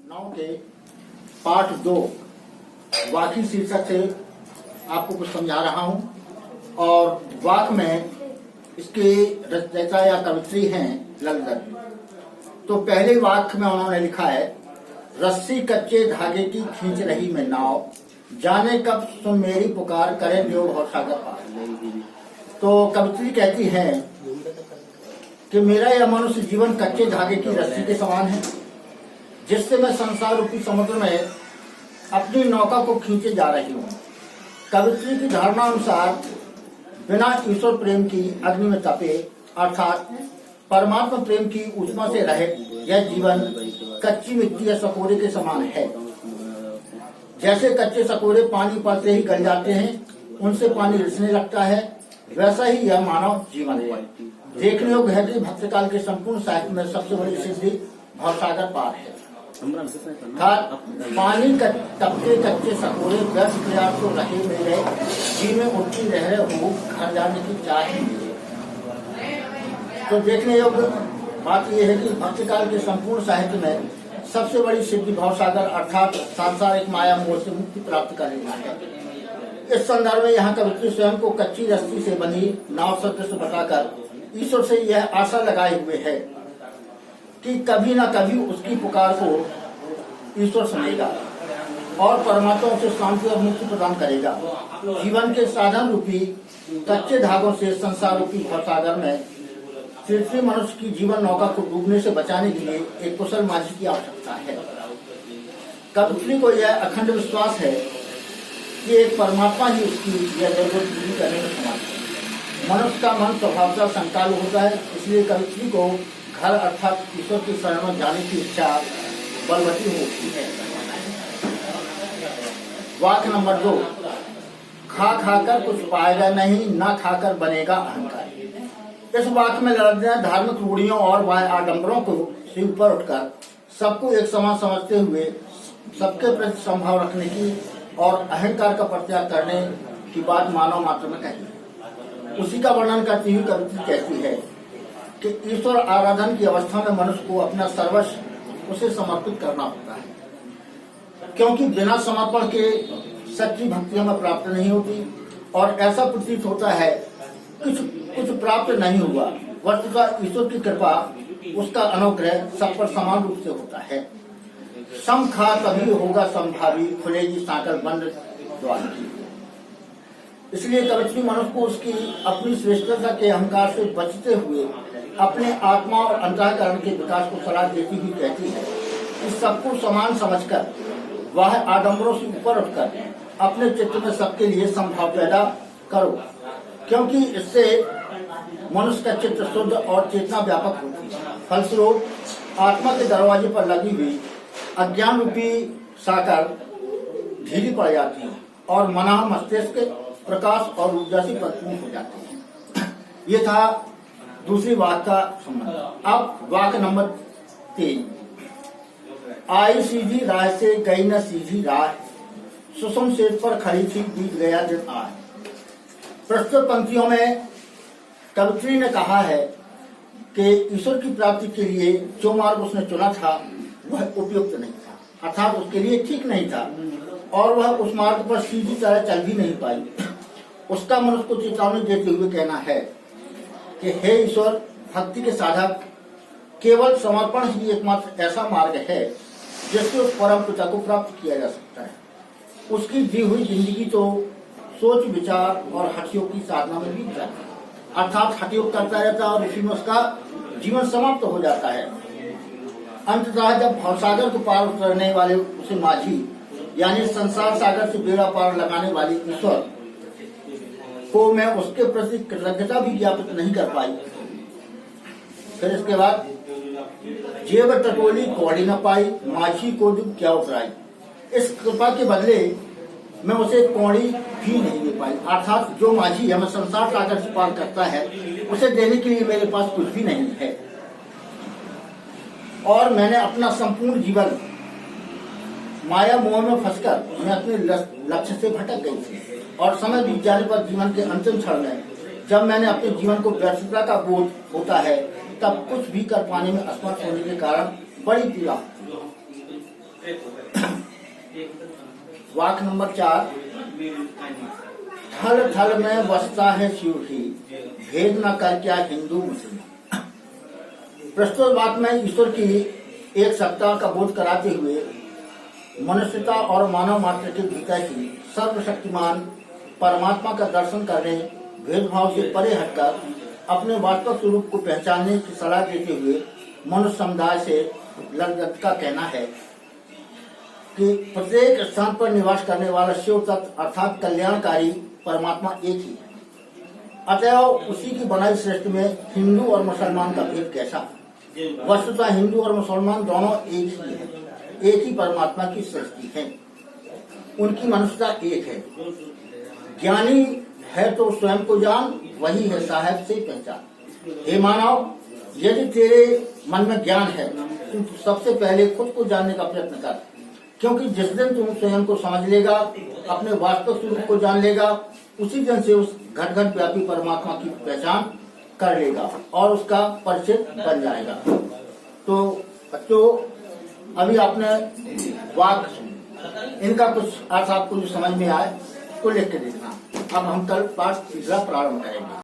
9 के पाठ 2 वाकी शीर्षक से आपको कुछ समझा रहा हूं और वाक में इसके रचयिता या कवित्री हैं ललदर। तो पहले वाक्य में उन्होंने लिखा है, रस्सी कच्चे धागे की खींच रही मैं नाव, जाने कब सुन मेरी पुकार करे देव भवसागर पार। तो कवित्री कहती है कि मेरा यह मनुष्य जीवन कच्चे धागे की रस्सी के समान है, जिससे मैं संसार रूपी समुद्र में अपनी नौका को खींचे जा रही हूँ। कवित्री की धारणा अनुसार बिना ईश्वर प्रेम की अग्नि में तपे अर्थात परमात्मा प्रेम की ऊष्मा से रहे यह जीवन कच्ची मिट्टी या सकोरे के समान है। जैसे कच्चे सकोरे पानी पड़ते ही गल जाते हैं, उनसे पानी रिसने लगता है, वैसा ही यह मानव जीवन है। देखने योग्य है कि भक्तकाल के संपूर्ण साहित्य में सबसे बड़ी सिद्धि भवसागर पार है। पानी तपके कच्चे सकोरे व्यर्थ प्रयास तो रहे मेरे जी में उठती रह हो घर जाने की चाहे। तो देखने योग्य बात यह है कि भक्तकाल के संपूर्ण साहित्य में सबसे बड़ी सिद्धि भवसागर अर्थात सांसारिक माया मोह से मुक्ति प्राप्त कर लेना है। इस संदर्भ में यहाँ कवित्री स्वयं को कच्ची रस्सी से बनी नाव सदृश बताकर ईश्वर से यह आशा लगाए हुए है कि कभी न कभी उसकी पुकार को ईश्वर सुनेगा और परमात्मा उसे शांति और मुक्ति प्रदान करेगा। जीवन के साधन रूपी कच्चे धागों से संसार रूपी भवसागर में तृतीय मनुष्य की जीवन नौका को डूबने से बचाने के लिए एक कुशल माझी की आवश्यकता है। कवित्री को यह अखंड विश्वास है कि एक परमात्मा ही उसकी यह जरूरत पूरी करने में समान है। मनुष्य का मन स्वभावतः संकाल होता है, इसलिए कवित्री को घर अर्थात ईश्वर की शरण में जाने की इच्छा बलवती होती है। वाक्य नंबर 2, खा खाकर कुछ पाएगा नहीं, ना खाकर बनेगा अहंकार। इस वाक्य में लड़ने धार्मिक रूढ़ियों और आडंबरों को से ऊपर उठकर सबको एक समान समझते हुए सबके प्रति संभाव रखने की और अहंकार का परित्याग करने की बात मानव मात्र में कही है। उसी का वर्णन करती हुई कवित्री कहती है कि ईश्वर आराधन की अवस्था में मनुष्य को अपना सर्वस्व उसे समर्पित करना होता है, क्योंकि बिना समर्पण के सच्ची भक्ति हमें प्राप्त नहीं होती और ऐसा प्रतीत होता है कुछ प्राप्त नहीं हुआ। वस्तुतः ईश्वर की कृपा उसका अनुग्रह सब पर समान रूप से होता है। सम खा तभी होगा संभावी, खुलेगी साकर बंद द्वार की। इसलिए कवित्री मनुष्य को उसकी अपनी श्रेष्ठता के अहंकार से बचते हुए अपने आत्मा और अंतःकरण के विकास को सलाह देती हुई कहती है कि सबको समान समझकर वह आडंबरों से ऊपर उठकर अपने चित्त में सबके लिए संभाव पैदा करो, क्योंकि इससे मनुष्य का चित्त शुद्ध और चेतना व्यापक होती है। फलस्वरूप आत्मा के दरवाजे पर लगी हुई अज्ञान रूपी साकर ढीली पड़ जाती है और मना मस्तिष्क प्रकाश और ऊर्जा से परिपूर्ण हो जाती है। ये था दूसरी वाक्य का संबंध। अब वाक्य नंबर 3, आई सीधी राह से गई न सीधी राह, सुषम सेठ पर खड़ी थी बीत गया दिन आए। प्रस्तुत पंक्तियों में कवित्री ने कहा है कि ईश्वर की प्राप्ति के लिए जो मार्ग उसने चुना था वह उपयुक्त नहीं था, अर्थात उसके लिए ठीक नहीं था और वह उस मार्ग पर सीधी तरह चल भी नहीं पाई। उसका मनुष्य को चेतावनी देते हुए कहना है कि हे ईश्वर, भक्ति के साधक केवल समर्पण ही एकमात्र ऐसा मार्ग है जिससे उस परम पिता को प्राप्त किया जा सकता है। उसकी दी हुई जिंदगी तो सोच विचार और हठयोग की साधना में बीत जाती है, अर्थात हठयोग करता रहता है और उसी में उसका जीवन समाप्त हो जाता है। अंततः जब भवसागर को पार उतरने वाले उसे माझी यानी संसार सागर से बेड़ा पार लगाने वाली ईश्वर को मैं उसके प्रति कृतज्ञता भी ज्ञापित नहीं कर पाई। फिर इसके बाद जेब टटोली कौड़ी न पाई, माझी को क्या उतराई। इस कृपा के बदले मैं उसे कौड़ी भी नहीं दे पाई, अर्थात जो माझी हमें संसार सागर से पार करता है उसे देने के लिए मेरे पास कुछ भी नहीं है और मैंने अपना संपूर्ण जीवन माया मोह में फंसकर मैं अपने लक्ष्य से भटक गई थी और समय बीत जाने पर जीवन के अंतिम क्षण में जब मैंने अपने जीवन को व्यर्थता का बोध होता है तब कुछ भी कर पाने में असमर्थ होने के कारण बड़ी पीड़ा होती है। वाक्य नंबर 4, थल थल में बसता है शिव ही, भेद न कर क्या हिंदू मुस्लिम। प्रस्तुत वाक्य में ईश्वर की एक सत्ता का बोध कराते हुए मनुष्यता और मानव मात्र के भीतर ही सर्वशक्तिमान परमात्मा का दर्शन करने, भेदभाव से परे हटकर अपने वास्तविक स्वरूप को पहचानने की सलाह देते हुए मनुष्य समुदाय से लगत का कहना है कि प्रत्येक स्थान पर निवास करने वाला शिव तत्व अर्थात कल्याणकारी परमात्मा एक ही है। अतएव उसी की बनाई सृष्टि में हिंदू और मुसलमान का भेद कैसा? वस्तुतः हिंदू और मुसलमान दोनों एक ही है, एक ही परमात्मा की सृष्टि है, उनकी मनुष्यता एक है। ज्ञानी है तो स्वयं को जान, वही है साहेब से पहचान। हे मानव, यदि तेरे मन में ज्ञान है तो सबसे पहले खुद को जानने का प्रयत्न कर, क्योंकि जिस दिन तुम स्वयं को समझ लेगा, अपने वास्तविक स्वरूप को जान लेगा, उसी दिन से उस घट घट व्यापी परमात्मा की पहचान कर लेगा और उसका परिचित बन जाएगा। तो बच्चों, अभी आपने वाक्य इनका कुछ अर्थ आपको जो समझ में आए तो लिख के देखना। अब हम कल पाठ तीसरा प्रारंभ करेंगे।